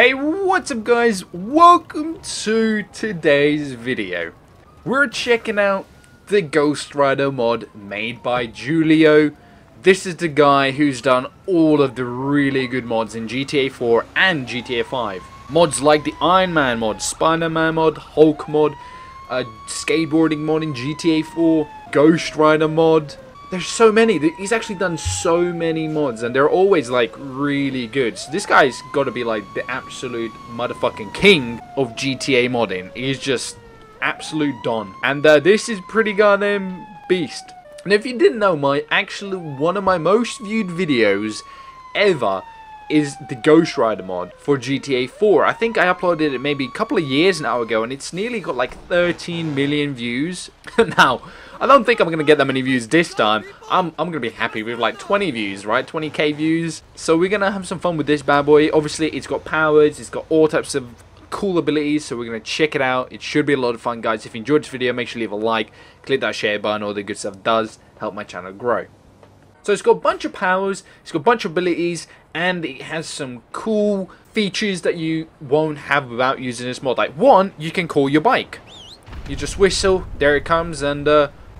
Hey, what's up guys? Welcome to today's video. We're checking out the Ghost Rider mod made by Julio. This is the guy who's done all of the really good mods in GTA 4 and GTA 5. Mods like the Iron Man mod, Spider-Man mod, Hulk mod, skateboarding mod in GTA 4, Ghost Rider mod. There's so many. He's actually done so many mods and they're always like really good. So this guy's got to be like the absolute motherfucking king of GTA modding. He's just absolute don. And this is pretty goddamn beast. And if you didn't know, one of my most viewed videos ever is the Ghost Rider mod for GTA 4. I think I uploaded it maybe a couple of years now ago and it's nearly got like 13 million views. Now, I don't think I'm going to get that many views this time. I'm going to be happy with like 20 views, right? 20k views. So we're going to have some fun with this bad boy. Obviously, it's got powers. It's got all types of cool abilities. So we're going to check it out. It should be a lot of fun, guys. If you enjoyed this video, make sure you leave a like. Click that share button. All the good stuff does help my channel grow. So it's got a bunch of powers. It's got a bunch of abilities. And it has some cool features that you won't have without using this mod. Like, one, you can call your bike. You just whistle. There it comes. And,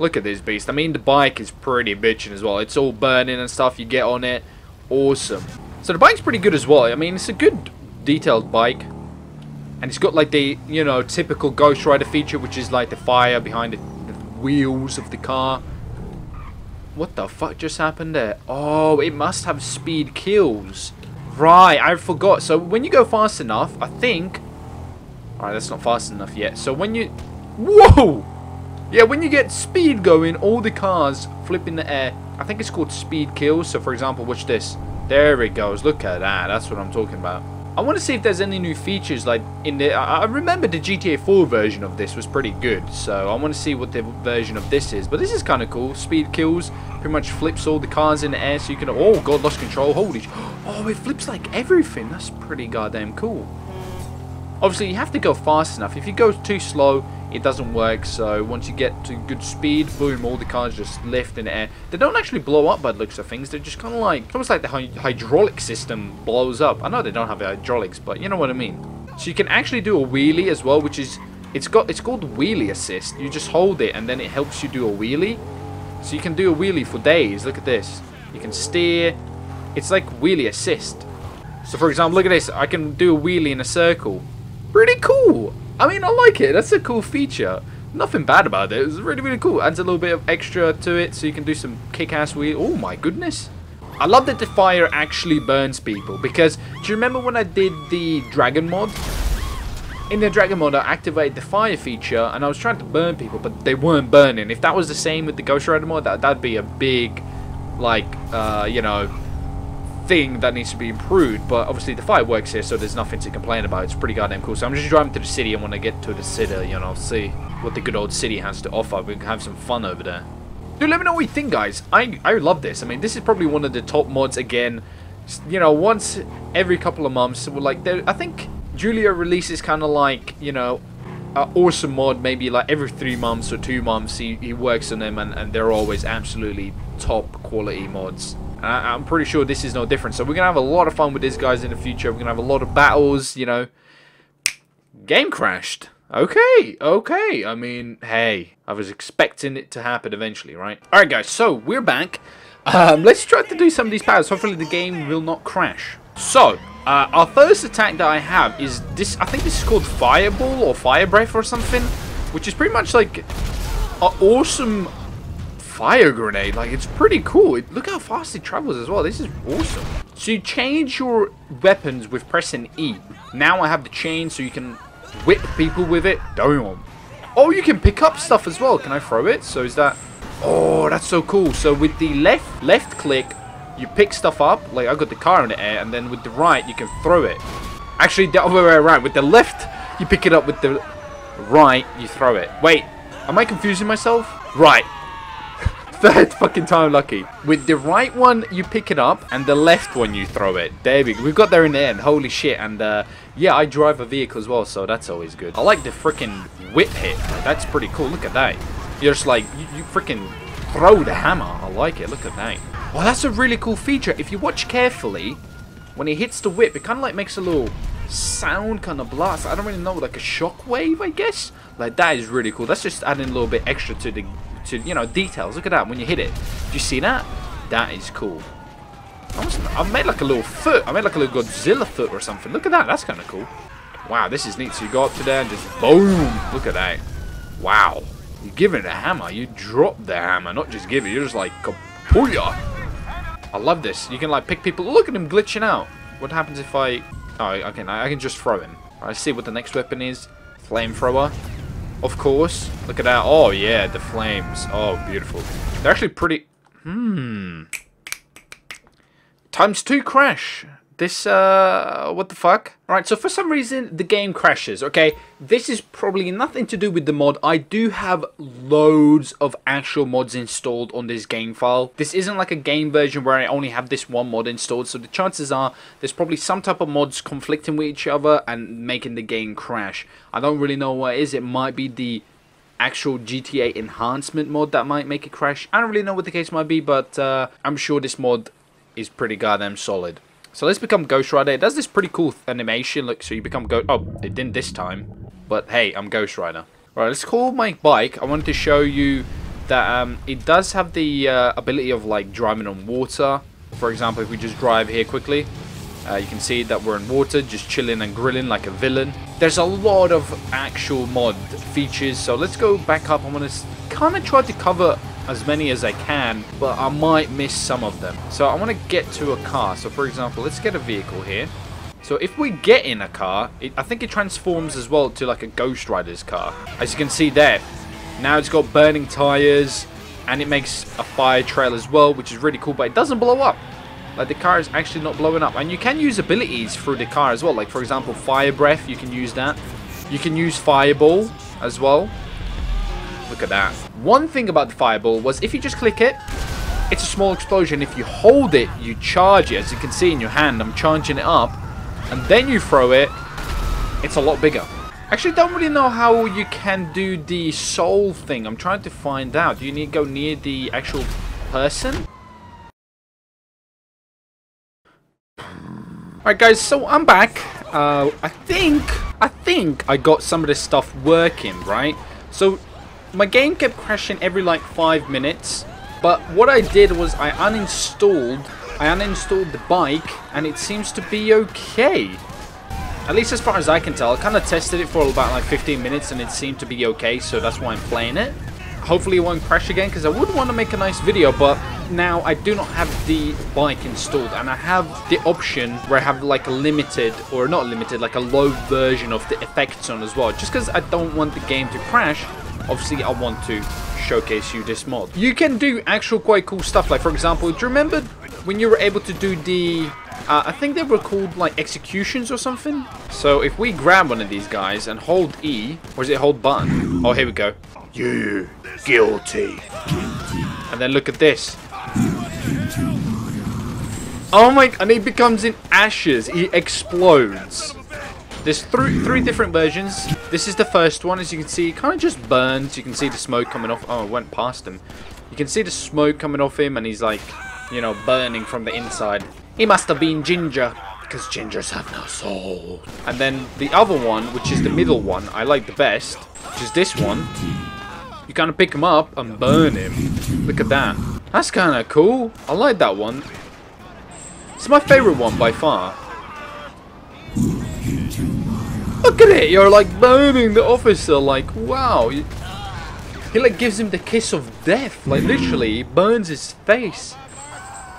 look at this beast. I mean, the bike is pretty bitchin' as well. It's all burning and stuff. You get on it. Awesome. So the bike's pretty good as well. I mean, it's a good detailed bike. And it's got like the, you know, typical Ghost Rider feature, which is like the fire behind the wheels of the car. What the fuck just happened there? Oh, it must have speed kills. Right, I forgot. So when you go fast enough, I think... Alright, that's not fast enough yet. So when you... Whoa! Yeah, when you get speed going, all the cars flip in the air. I think it's called speed kills. So, for example, watch this. There it goes. Look at that. That's what I'm talking about. I want to see if there's any new features like in the... I remember the GTA 4 version of this was pretty good. So, I want to see what the version of this is. But this is kind of cool. Speed kills. Pretty much flips all the cars in the air so you can... Oh, God, lost control. Holy... Oh, it flips like everything. That's pretty goddamn cool. Obviously, you have to go fast enough. If you go too slow, it doesn't work. So once you get to good speed, boom, all the cars just lift in the air. They don't actually blow up by the looks of things. They're just kind of like, it's almost like the hydraulic system blows up. I know they don't have hydraulics, but you know what I mean. So you can actually do a wheelie as well, which is, it's called wheelie assist. You just hold it and then it helps you do a wheelie. So you can do a wheelie for days. Look at this. You can steer. It's like wheelie assist. So for example, look at this. I can do a wheelie in a circle. Pretty cool. I mean, I like it. That's a cool feature. Nothing bad about it. It's really, really cool. Adds a little bit of extra to it so you can do some kick-ass wheel. Oh my goodness. I love that the fire actually burns people because do you remember when I did the Dragon mod? In the Dragon mod, I activated the fire feature and I was trying to burn people, but they weren't burning. If that was the same with the Ghost Rider mod, that'd be a big, like, you know, thing that needs to be improved. But obviously the fire works here, so there's nothing to complain about. It's pretty goddamn cool. So I'm just driving to the city, and when I get to the city, you know, see what the good old city has to offer. We can have some fun over there. Dude, let me know what you think, guys. I love this. I mean, this is probably one of the top mods. Again, you know, once every couple of months, like, I think Julio releases kind of like, you know, an awesome mod maybe like every 3 months or 2 months. He works on them, and they're always absolutely top quality mods. I'm pretty sure this is no different. So we're going to have a lot of fun with these guys in the future. We're going to have a lot of battles, you know. Game crashed. Okay, okay. I mean, hey, I was expecting it to happen eventually, right? Alright, guys, so we're back. Let's try to do some of these powers. Hopefully the game will not crash. So, our first attack that I have is this. I think this is called Fireball or Fire Breath or something. Which is pretty much like an awesome fire grenade. Like, it's pretty cool. Look how fast it travels as well. This is awesome. So you change your weapons with pressing E. Now I have the chain so you can whip people with it. Damn. Oh, you can pick up stuff as well. Can I throw it? So is that... Oh, that's so cool. So with the left click, you pick stuff up. Like, I got the car in the air, and then with the right, you can throw it. Actually, the other way around. With the left, you pick it up. With the right, you throw it. Wait, am I confusing myself? Right. Third fucking time lucky. With the right one, you pick it up, and the left one, you throw it. There we go. We've got there in the end. Holy shit. And, yeah, I drive a vehicle as well, so that's always good. I like the freaking whip hit. Like, that's pretty cool. Look at that. You're just like, you freaking throw the hammer. I like it. Look at that. Oh, that's a really cool feature. If you watch carefully, when he hits the whip, it kind of like makes a little sound kind of blast. I don't really know, like a shockwave, I guess. Like, that is really cool. That's just adding a little bit extra to the, you know, details. Look at that when you hit it. Do you see that? That is cool. I made like a little foot. I made like a little Godzilla foot or something. Look at that. That's kind of cool. Wow, this is neat. So you go up to there and just boom. Look at that. Wow. You give it a hammer. You drop the hammer. Not just give it. You're just like, kapooya. I love this. You can like pick people. Look at him glitching out. What happens if I... Oh, okay. I can just throw him. I see what the next weapon is. Flamethrower. Of course. Look at that. Oh, yeah. The flames. Oh, beautiful. They're actually pretty... ×2 crash. This, what the fuck? Alright, so for some reason, the game crashes, okay? This is probably nothing to do with the mod. I do have loads of actual mods installed on this game file. This isn't like a game version where I only have this one mod installed, so the chances are there's probably some type of mods conflicting with each other and making the game crash. I don't really know what it is. It might be the actual GTA enhancement mod that might make it crash. I don't really know what the case might be, but I'm sure this mod is pretty goddamn solid. So let's become Ghost Rider. It does this pretty cool animation. Look, so you become Oh, it didn't this time. But hey, I'm Ghost Rider. Alright, let's call my bike. I wanted to show you that it does have the ability of like driving on water. For example, if we just drive here quickly, you can see that we're in water, just chilling and grilling like a villain. There's a lot of actual mod features. So let's go back up. I'm going to kind of try to cover as many as I can, but I might miss some of them. So I want to get to a car. So for example, let's get a vehicle here. So if we get in a car, I think it transforms as well to like a Ghost Rider's car. As you can see there, now it's got burning tires and it makes a fire trail as well, which is really cool, but it doesn't blow up. Like the car is actually not blowing up. And you can use abilities through the car as well. Like for example, fire breath, you can use that. You can use fireball as well. Look at that. One thing about the fireball was if you just click it, it's a small explosion. If you hold it, you charge it. As you can see in your hand, I'm charging it up. And then you throw it, it's a lot bigger. Actually, don't really know how you can do the soul thing. I'm trying to find out. Do you need to go near the actual person? Alright guys, so I'm back. I think I got some of this stuff working, right? So my game kept crashing every like 5 minutes, but what I did was I uninstalled the bike and it seems to be okay. At least as far as I can tell. I kind of tested it for about like 15 minutes and it seemed to be okay, so that's why I'm playing it. Hopefully it won't crash again because I would want to make a nice video, but now I do not have the bike installed and I have the option where I have like a limited, or not limited, like a low version of the effects on as well, just because I don't want the game to crash. Obviously, I want to showcase you this mod. You can do actual quite cool stuff. Like, for example, do you remember when you were able to do the... I think they were called, like, executions or something? So, if we grab one of these guys and hold E... Or is it hold button? Oh, here we go. You guilty. And then look at this. Oh my... And he becomes in ashes. He explodes. There's three different versions. This is the first one. As you can see, it kind of just burns. You can see the smoke coming off. Oh, I went past him. You can see the smoke coming off him, and he's like, you know, burning from the inside. He must have been ginger, because gingers have no soul. And then the other one, which is the middle one, I like the best, which is this one. You kind of pick him up and burn him. Look at that. That's kind of cool. I like that one. It's my favorite one by far. Look at it, you're like burning the officer, like wow. He like gives him the kiss of death, like literally, he burns his face.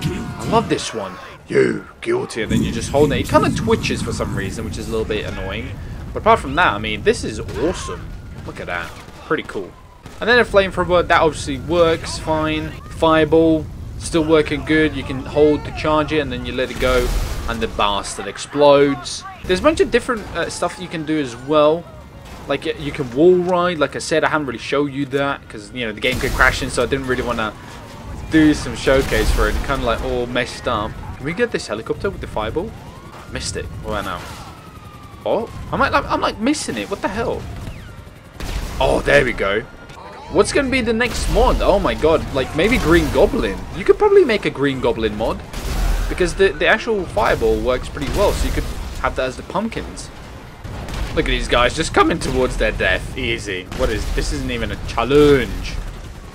I love this one. You guilty, and then you just hold it. He kind of twitches for some reason, which is a little bit annoying. But apart from that, I mean, this is awesome. Look at that, pretty cool. And then a flamethrower, that obviously works fine. Fireball, still working good. You can hold to charge it, and then you let it go, and the bastard explodes. There's a bunch of different stuff you can do as well. Like, you can wall ride. Like I said, I haven't really showed you that because, you know, the game kept crashing, so I didn't really want to do some showcase for it. It kind of like all messed up. Can we get this helicopter with the fireball? Missed it. Where now? Oh, I'm like missing it. What the hell? Oh, there we go. What's going to be the next mod? Oh my god, like maybe Green Goblin. You could probably make a Green Goblin mod because the actual fireball works pretty well. So you could have that as the pumpkins. Look at these guys just coming towards their death. Easy. What is this? Isn't even a challenge.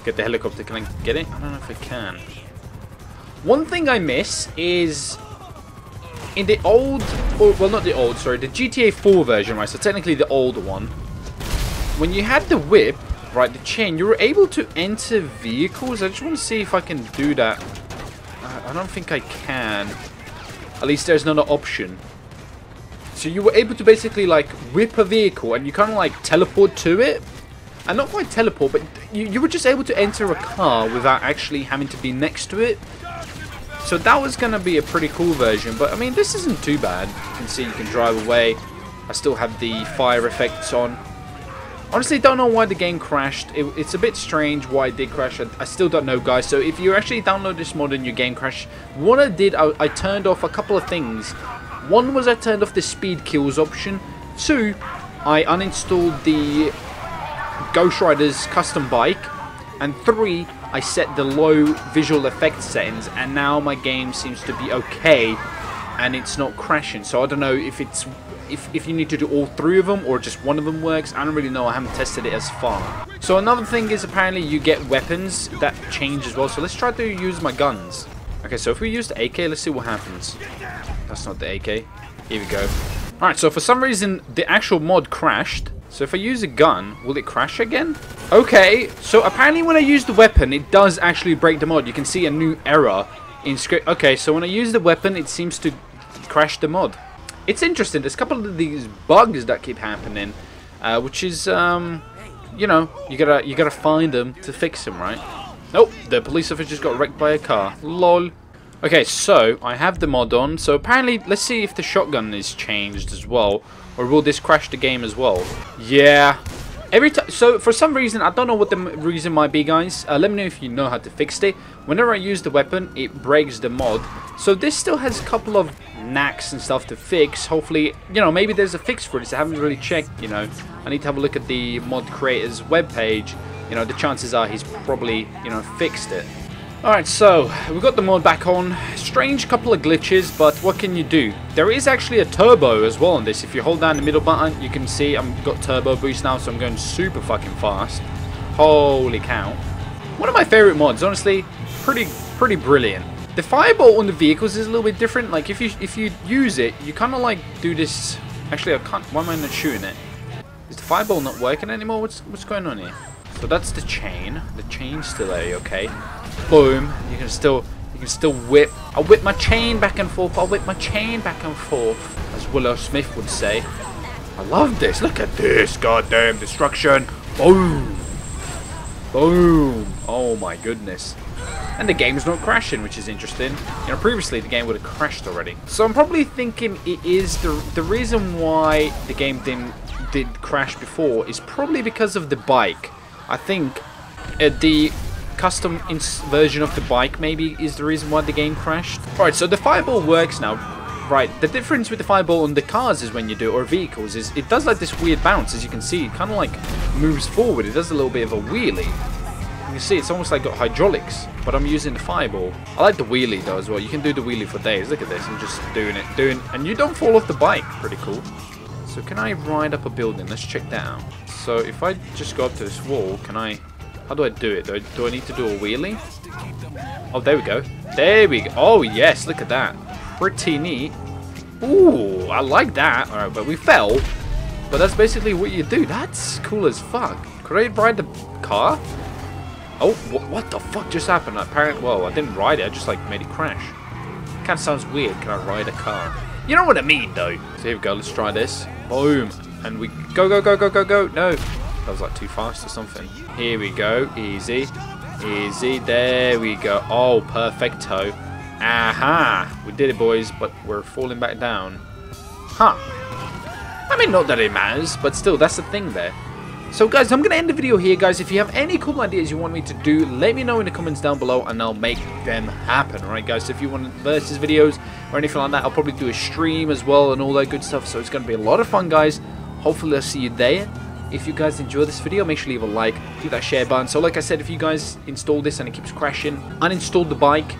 Get the helicopter. Can I get it? I don't know if I can. One thing I miss is in the old, or well, not the old, sorry, the GTA 4 version, right? So technically the old one. When you had the whip, right, the chain, you were able to enter vehicles. I just want to see if I can do that. I don't think I can. At least there's not an option. So you were able to basically like whip a vehicle and you kind of like teleport to it. And not quite teleport, but you were just able to enter a car without actually having to be next to it. So that was going to be a pretty cool version. But I mean, this isn't too bad. You can see you can drive away. I still have the fire effects on. Honestly, don't know why the game crashed. It's a bit strange why it did crash. I still don't know, guys. So if you actually download this mod and your game crashed, what I did, I turned off a couple of things. One was I turned off the speed kills option. Two, I uninstalled the Ghost Rider's custom bike. And three, I set the low visual effects settings. And now my game seems to be okay. And it's not crashing. So I don't know if it's... If you need to do all three of them or just one of them works. I don't really know. I haven't tested it as far. So another thing is apparently you get weapons that change as well. So let's try to use my guns. Okay, so if we use the AK, let's see what happens. That's not the AK. Here we go. Alright, so for some reason the actual mod crashed. So if I use a gun, will it crash again? Okay, so apparently when I use the weapon, it does actually break the mod. You can see a new error in script. Okay, so when I use the weapon, it seems to crash the mod. It's interesting. There's a couple of these bugs that keep happening, which is, you know, you gotta find them to fix them, right? Nope, the police officer just got wrecked by a car. Lol. Okay, so I have the mod on. So apparently, let's see if the shotgun is changed as well, or will this crash the game as well? Yeah. Every time. So for some reason, I don't know what the reason might be, guys. Let me know if you know how to fix it. Whenever I use the weapon, it breaks the mod. So this still has a couple of knacks and stuff to fix. Hopefully, you know, maybe there's a fix for this. I haven't really checked, you know. I need to have a look at the mod creator's webpage. You know, the chances are he's probably, you know, fixed it. Alright, so we've got the mod back on. Strange couple of glitches, but what can you do? There is actually a turbo as well on this. If you hold down the middle button, you can see I've got turbo boost now, so I'm going super fucking fast. Holy cow. One of my favorite mods, honestly, pretty brilliant. The fireball on the vehicles is a little bit different. Like if you use it, you kind of like do this. Actually, I can't. Why am I not shooting it? Is the fireball not working anymore? What's going on here? So that's the chain. The chain's still there, okay? Boom. You can still whip. I'll whip my chain back and forth. I'll whip my chain back and forth, as Willow Smith would say. I love this. Look at this. Goddamn destruction. Boom. Boom. Oh my goodness. And the game's not crashing, which is interesting. You know, previously the game would have crashed already. So I'm probably thinking it is the reason why the game did crash before is probably because of the bike. I think the custom version of the bike maybe is the reason why the game crashed. Alright, so the fireball works now. Right, the difference with the fireball on the cars is when you do it, or vehicles, is it does like this weird bounce. As you can see, it kind of like moves forward. It does a little bit of a wheelie. You can see it's almost like got hydraulics, but I'm using the fireball. I like the wheelie though as well. You can do the wheelie for days. Look at this, I'm just doing it, and you don't fall off the bike. Pretty cool. So can I ride up a building? Let's check that out. So if I just go up to this wall, can I... How do I do it? Do I need to do a wheelie? Oh, there we go. There we go. Oh, yes, look at that. Pretty neat. Ooh, I like that. Alright, but we fell. But that's basically what you do. That's cool as fuck. Could I ride the car? Oh, what the fuck just happened? Apparently, well, I didn't ride it. I just, like, made it crash. Kind of sounds weird. Can I ride a car? You know what I mean, though. So here we go. Let's try this. Boom. And we go, go, go, go, go, go. No. That was like too fast or something. Here we go. Easy. Easy. There we go. Oh, perfecto. Aha. We did it, boys. But we're falling back down. Huh. I mean, not that it matters. But still, that's the thing there. So, guys, I'm going to end the video here, guys. If you have any cool ideas you want me to do, let me know in the comments down below, and I'll make them happen. Alright, guys? So if you want versus videos or anything like that, I'll probably do a stream as well and all that good stuff. So it's going to be a lot of fun, guys. Hopefully, I'll see you there. If you guys enjoy this video, make sure you leave a like, click that share button. So like I said, if you guys install this and it keeps crashing, uninstall the bike,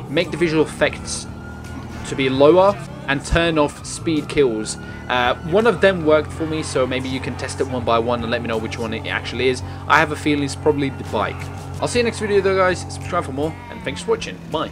make the visual effects to be lower, and turn off speed kills. One of them worked for me, so maybe you can test it one by one and let me know which one it actually is. I have a feeling it's probably the bike. I'll see you next video though guys, subscribe for more, and thanks for watching, bye.